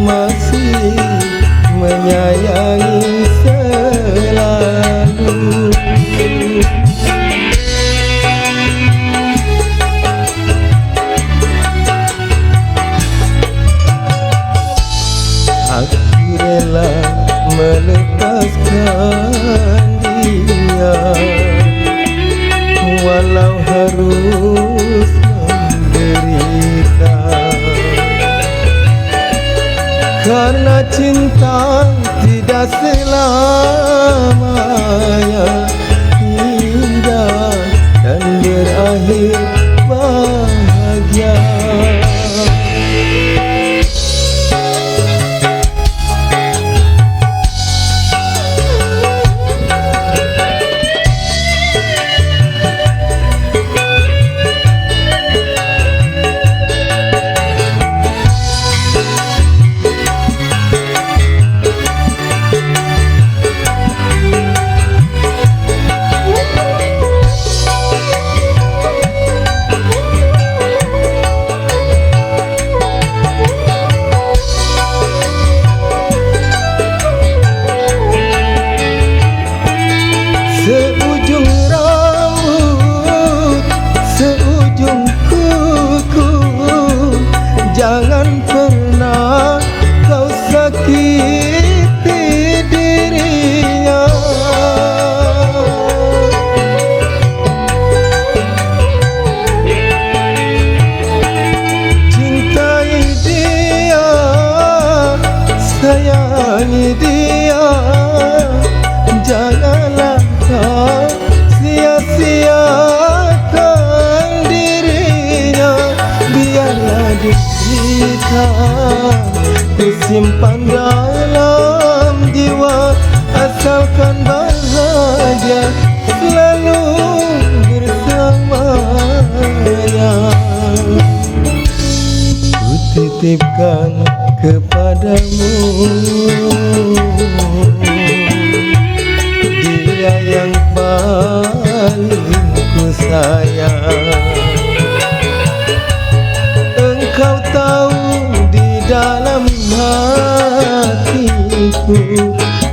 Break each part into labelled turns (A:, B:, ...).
A: masih menyayangi selalu. Aku rela melepaskan dia, walau harus menderita, karena cinta tidak selamanya indah dan berakhir bahagia. Seujung rambut, seujung kuku, jangan pernah kau sakiti dirinya. Cintai dia, sayangi dia, janganlah kau sia-siakan dirinya. Biarlah derita disimpan dalam jiwa, asalkan bahagia selalu bersamanya. Ku titipkan kepadamu dia yang paling ku sayang. Engkau tahu di dalam hatiku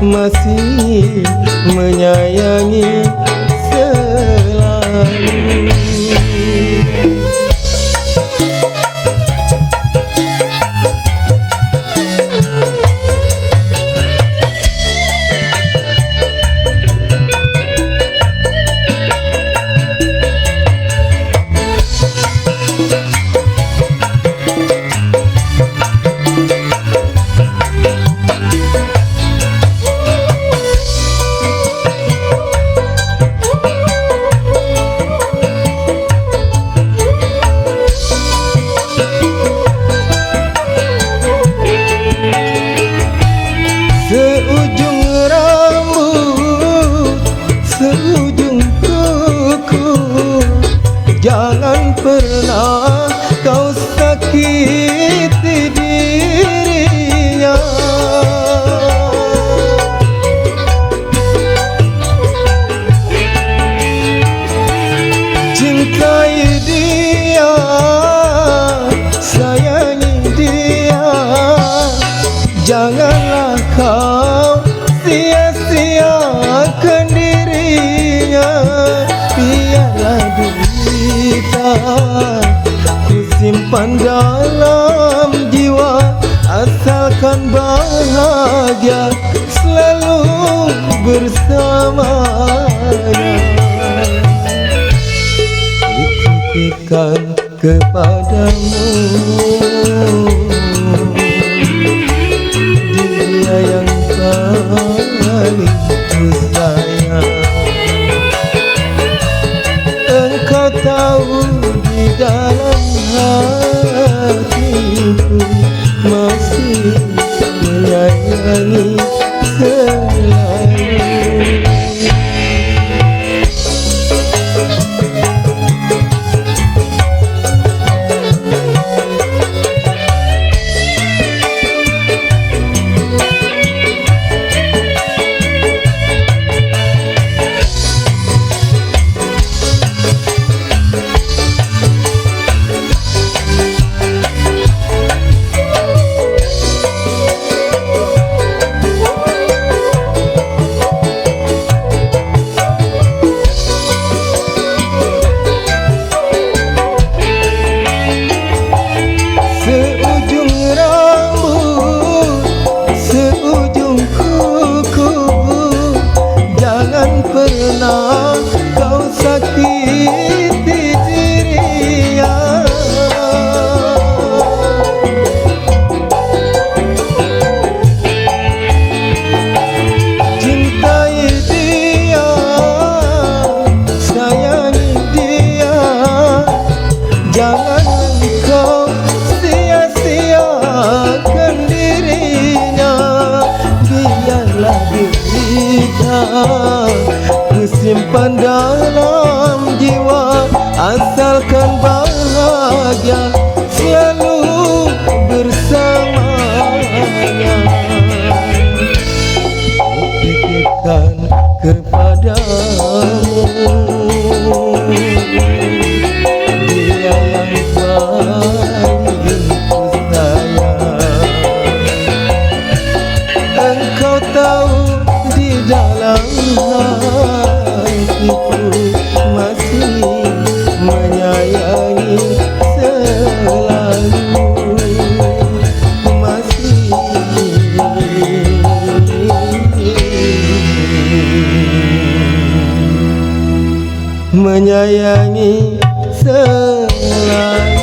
A: masih menyayangi selalu. Seujung rambut, seujung kuku, jangan pernah kau sakiti dirinya. Cintai dia, sayangi dia, janganlah kau sia-siakan dirinya. Biarlah derita ku simpan dalam jiwa, asalkan bahagia selalu bersamanya. Ku titipkan kepadamu dia yang paling ku sayang. Engkau tahu di dalam hatiku masih menyayangi selalu. simpan dalam jiwa, asalkan bahagia selalu bersamanya. Titipkan kepadamu dia yang paling kusayang. Engkau tahu di dalam hatiku masih menyayangi selalu, masih menyayangi selalu.